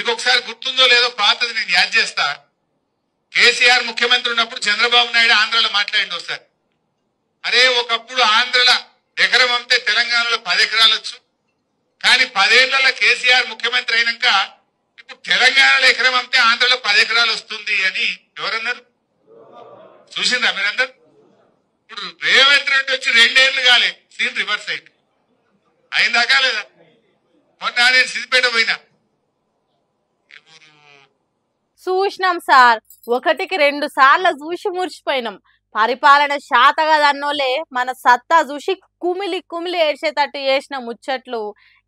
మీకు ఒకసారి గుర్తుందో లేదో పాతది నేను యాద్ చేస్తా. కేసీఆర్ ముఖ్యమంత్రి ఉన్నప్పుడు చంద్రబాబు నాయుడు ఆంధ్రలో మాట్లాడింది ఒకసారి. అరే ఒకప్పుడు ఆంధ్రలో ఎకరం అమ్మితే తెలంగాణలో 10 ఎకరాలు వచ్చు, కానీ 10 ఏళ్లలో కేసీఆర్ ముఖ్యమంత్రి అయినాక ఇప్పుడు తెలంగాణలో ఎకరం అమ్మితే ఆంధ్రలో 10 ఎకరాలు వస్తుంది అని ఎవరన్నారు? చూసిందా మీరందరూ? ఇప్పుడు రేవంత్ రెడ్డి వచ్చి 2 ఏళ్లు కాలే, సీన్ రివర్స్ అయింది. అయిందాకా లేదా? మొన్న నేను సిద్దిపేట పోయినా, చూసినాం సార్, 1కి 2 సార్లు చూసి మురిచిపోయినాం. పరిపాలన శాత కదన్నోలే మన సత్తా చూసి కుమిలి కుమిలి ఏడ్చేటట్టు చేసిన ముచ్చట్లు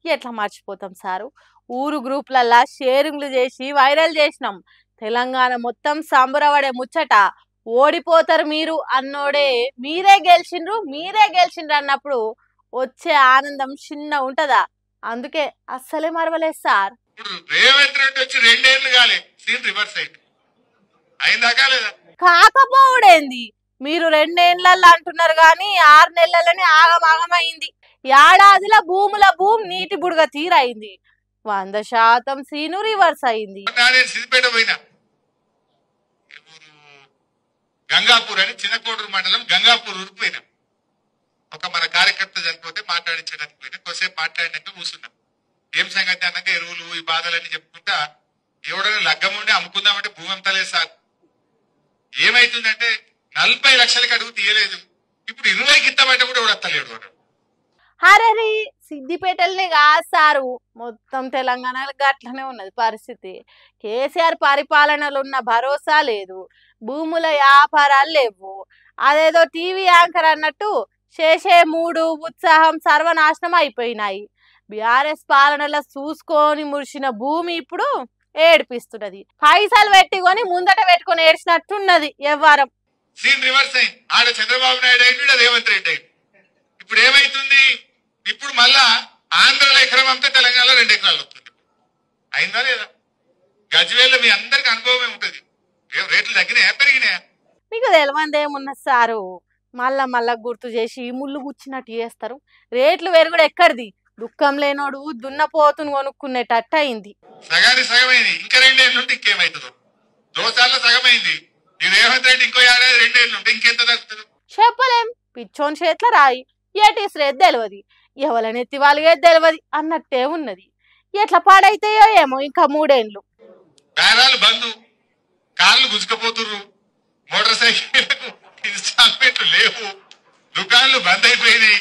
ఎట్లా మర్చిపోతాం సారు? ఊరు గ్రూప్లల్లా షేరింగ్లు చేసి వైరల్ చేసినాం. తెలంగాణ మొత్తం సంబరపడే ముచ్చట. ఓడిపోతారు మీరు అన్నోడే మీరే గెలిచిండ్రు అన్నప్పుడు వచ్చే ఆనందం చిన్న ఉంటదా? అందుకే అస్సలే మరవలేదు సార్. రేవంత్ రెడ్డి వచ్చి 2 ఏళ్లు కాలే, సీన్ రివర్స్ అయింది. అయిందాకా లేదా? కాకపోవడేంది, మీరు 2 ఏళ్లలో అంటున్నారు గాని 6 నెలలనే ఆగమాగమైంది. ఏడాదిలో భూమి నీటి బుడగ తీరైంది. 100% సీను రివర్స్ అయింది. నేను సిద్దిపేట పోయినా, గంగాపూర్ అని చిన్నకోడూరు మండలం గంగాపూర్ ఊరికి పోయినా. ఒక మన కార్యకర్త చనిపోతే మాట్లాడించడానికి పోయినా. కొద్దిసేపు మాట్లాడినాక కూర్చున్నాం. ఏం సంగతి అన్నాక ఎరువులు ఈ బాధలన్నీ చెప్పుకుంటా, ఎవడైనా లగ్గం ఉండి అమ్ముకుందామంటే భూమి అంతా లేదు సార్. ఏమైతుందంటే 40 లక్షలకి అడుగు తీయలేదు, ఇప్పుడు 20కి ఇస్తామంటే కూడా ఎవడత్తలేడు వాడు. హరే సిద్దిపేటలనే కాదు సారు, మొత్తం తెలంగాణలో గట్లనే ఉన్నది పరిస్థితి. కేసీఆర్ పరిపాలనలో ఉన్న భరోసా లేదు, భూముల వ్యాపారాలు లేవు. అదేదో టీవీ యాంకర్ అన్నట్టు చేసే మూడు ఉత్సాహం సర్వనాశనం అయిపోయినాయి. బీఆర్ఎస్ పాలనలో చూసుకొని మురిసిన భూమి ఇప్పుడు ఏడిపిస్తున్నది. పైసలు పెట్టుకొని ముందట పెట్టుకొని ఏడ్చినట్టున్నది వ్యవహారం. సీన్ రివర్స్ అయింది. ఆడ చంద్రబాబు నాయుడు అయింది, రేవంత్ రెడ్డి అయింది. ఇప్పుడు ఏమైతుంది? ఇప్పుడు మళ్ళా ఆంధ్రలో ఎకరం అంతా తెలంగాణలో 2 ఎకరాలు వస్తుంది. అయిందా లేదా? గజ్వేల్లో మీ అందరికి అనుభవమే ఉంటది. రేట్లు తగ్గినాయా పెరిగినాయా? మీకు తెలియదేమున్నది సారు, మళ్ళా గుర్తు చేసి ముళ్ళు గుచ్చినట్టు చేస్తారు. రేట్లు పెరుగుడు ఎక్కడిది? దుఃఖం లేనోడు దున్నపోతును కొనుక్కునేటట్టు అయింది. సగానికి సగమైంది. ఇంకా 2 ఏళ్ళు ఉంటే ఇంకేమైతుందో. దోసాల్లో సగమైంది. ఈ రేవంత్ రెడ్డి ఇంకో ఏడాది 2 ఏళ్ళు ఉంటే ఇంకెంత తగ్గుతుంది చెప్పలేం. పిచ్చోని చేతిలో రాయి ఏటీసరేది తెలియదు, ఎవలనెత్తి వాళ్ళేది తెలియదు అన్నట్టే ఉన్నది. ఎట్లా పాడైతాయో ఏమో ఇంకా 3 ఏళ్ళు. బేరాలు బంధు, కార్లు గుంజుకపోతుర్రు, మోటార్ సైకిళ్లకు ఇన్స్టాల్మెంట్లు లేవు, దుకాణాలు బంద్ అయిపోయినాయి,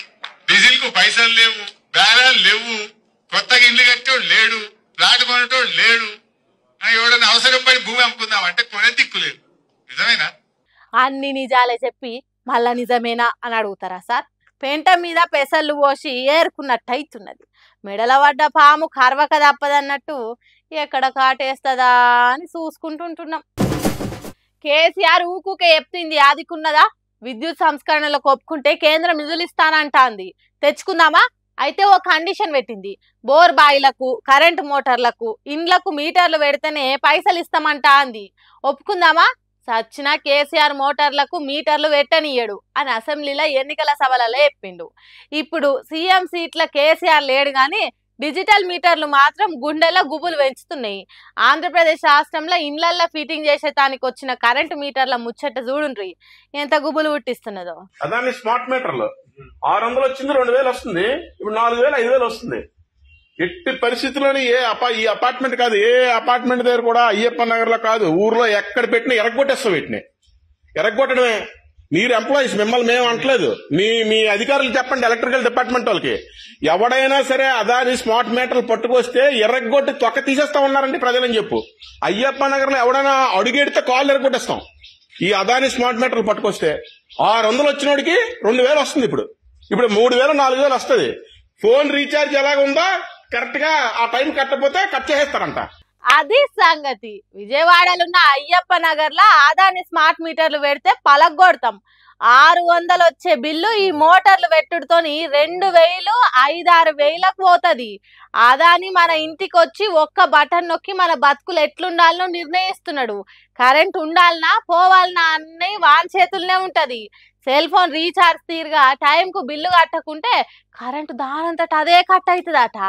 డీజిల్ కు పైసలు లేవు, బేరాలు లేవు, కొత్తగా ఇల్లు కట్టేవాడు లేడు, ప్లాట్ కొనేటోడు లేడు. ఎవడన్నా అవసరం పడి భూమి అమ్ముకుందామంటే కొనే దిక్కులేదు. నిజమేనా? అన్ని నిజాలే చెప్పి మళ్ళా నిజమేనా అని అడుగుతారా సార్? పెంట మీద పెసళ్ళు పోసి ఏరుకున్నట్టు అవుతున్నది. మెడల పడ్డ పాము కర్వక తప్పదన్నట్టు ఎక్కడ కాటేస్తుందా అని చూసుకుంటుంటున్నాం. కేసీఆర్ ఊకుకే చెప్తుంది ఆదికున్నదా? విద్యుత్ సంస్కరణలకు ఒప్పుకుంటే కేంద్రం నిధులు ఇస్తానంటాంది. తెచ్చుకుందామా? అయితే ఓ కండిషన్ పెట్టింది. బోర్ బాయిలకు, కరెంటు మోటార్లకు, ఇండ్లకు మీటర్లు పెడితేనే పైసలు ఇస్తామంటా అంది. ఒప్పుకుందామా? సచ్చిన కేసీఆర్ మోటార్లకు మీటర్లు పెట్టనియడు అని అసెంబ్లీలో ఎన్నికల సభలలో చెప్పిండు. ఇప్పుడు సీఎం సీట్ల కేసీఆర్ లేడు గాని డిజిటల్ మీటర్లు మాత్రం గుండెల గుబులు పెంచుతున్నాయి. ఆంధ్రప్రదేశ్ రాష్ట్రంలో ఇండ్లల్లో ఫిట్టింగ్ చేసేదానికి వచ్చిన కరెంటు మీటర్ల ముచ్చట చూడుండ్రి ఎంత గుబులు పుట్టిస్తున్నదో. అదాన్ని స్మార్ట్ మీటర్లు 600 వచ్చింది, 2000 వస్తుంది, ఇప్పుడు 4000 5000 వస్తుంది. ఎట్టి పరిస్థితుల్లోని ఈ అపార్ట్మెంట్ కాదు, ఏ అపార్ట్మెంట్ దగ్గర కూడా అయ్యప్ప నగర్ లో కాదు, ఊర్లో ఎక్కడ పెట్టినా ఎరగొట్టేస్తాం. వీటిని ఎరగొట్టడమే. మీరు ఎంప్లాయీస్, మిమ్మల్ని మేము అంటలేదు, మీ అధికారులు చెప్పండి, ఎలక్ట్రికల్ డిపార్ట్మెంట్ వాళ్ళకి. ఎవడైనా సరే అదాని స్మార్ట్ మీటర్లు పట్టుకొస్తే ఎర్రగొట్టి తొక్క తీసేస్తా ఉన్నారండి ప్రజలని చెప్పు. అయ్యప్ప నగర్ లో ఎవడైనా అడుగెడితే కాళ్ళు ఎరగొట్టేస్తాం. ఈ అదాని స్మార్ట్ మీటర్లు పట్టుకొస్తే 600 వచ్చినోడికి 2000 వస్తుంది. ఇప్పుడు 3000 4000 వస్తుంది. ఫోన్ రీఛార్జ్ ఎలాగుందో కరెక్ట్ గా ఆ టైం కట్టకపోతే కట్ చేసేస్తారంట. అది సంగతి. విజయవాడలున్న అయ్యప్ప నగర్ లో ఆదాని స్మార్ట్ మీటర్లు పెడితే పలగొడతాం. 600 వచ్చే బిల్లు ఈ మోటార్లు పెట్టుడుతోని 2000 5-6 వేలకు పోతుంది. ఆదాని మన ఇంటికి వచ్చి ఒక్క బటన్ నొక్కి మన బతుకులు ఎట్లుండాలనో నిర్ణయిస్తున్నాడు. కరెంట్ ఉండాలనా పోవాలనా అన్ని వాన్ చేతుల్నే ఉంటది. సెల్ ఫోన్ రీఛార్జ్ తీరుగా టైంకు బిల్లు కట్టకుంటే కరెంటు దానంతట అదే కట్ అవుతుందట.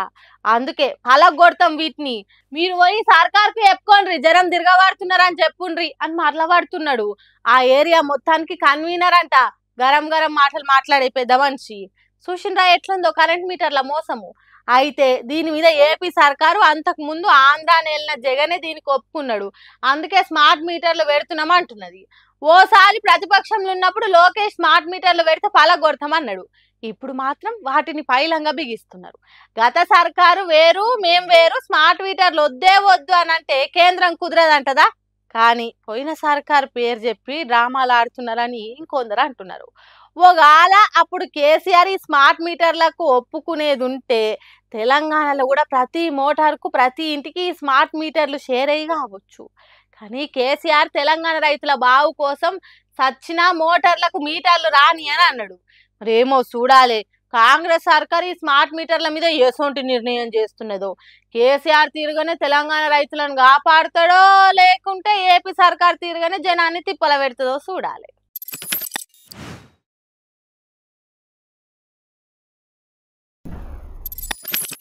అందుకే పలగొడతాం వీటిని, మీరు పోయి సర్కార్కి చెప్పుకోండి జనం తిరగబడుతున్నారని చెప్పుండ్రి అని మాట్లాడుతున్నాడు. ఆ ఏరియా మొత్తానికి కన్వీనర్ అంట, గరం గరం మాటలు మాట్లాడే పెద్ద మనిషి. చూసిండ్రా ఎట్లుందో కరెంట్ మీటర్ల మోసము. అయితే దీని మీద ఏపీ సర్కారు అంతకు ముందు ఆంధ్రాని వెళ్ళిన జగనే దీనికి ఒప్పుకున్నాడు. అందుకే స్మార్ట్ మీటర్లు పెడుతున్నాం అంటున్నది. ఓసారి ప్రతిపక్షంలో ఉన్నప్పుడు లోకేష్ స్మార్ట్ మీటర్లు పెడితే పలగొడతామన్నాడు. ఇప్పుడు మాత్రం వాటిని పైలంగా బిగిస్తున్నారు. గత సర్కారు వేరు మేం వేరు, స్మార్ట్ మీటర్లు వద్దే వద్దు అని అంటే కేంద్రం కుదరదంటదా. కానీ పోయిన సర్కారు పేరు చెప్పి డ్రామాలు ఆడుతున్నారని ఇంకొందరు అంటున్నారు. ఒకవేళ అప్పుడు కేసీఆర్ ఈ స్మార్ట్ మీటర్లకు ఒప్పుకునేది ఉంటే తెలంగాణలో కూడా ప్రతి మోటార్కు ప్రతి ఇంటికి స్మార్ట్ మీటర్లు షేర్ అయ్యి కావచ్చు. కానీ కేసీఆర్ తెలంగాణ రైతుల బావు కోసం సచ్చిన మోటార్లకు మీటర్లు రాని అని అన్నాడు. మరేమో చూడాలి కాంగ్రెస్ సర్కార్ ఈ స్మార్ట్ మీటర్ల మీద ఎసొంటి నిర్ణయం చేస్తున్నదో. కేసీఆర్ తీరుగానే తెలంగాణ రైతులను కాపాడుతాడో లేకుంటే ఏపీ సర్కార్ తీరుగానే జనాన్ని తిప్పల పెడుతుందో చూడాలి.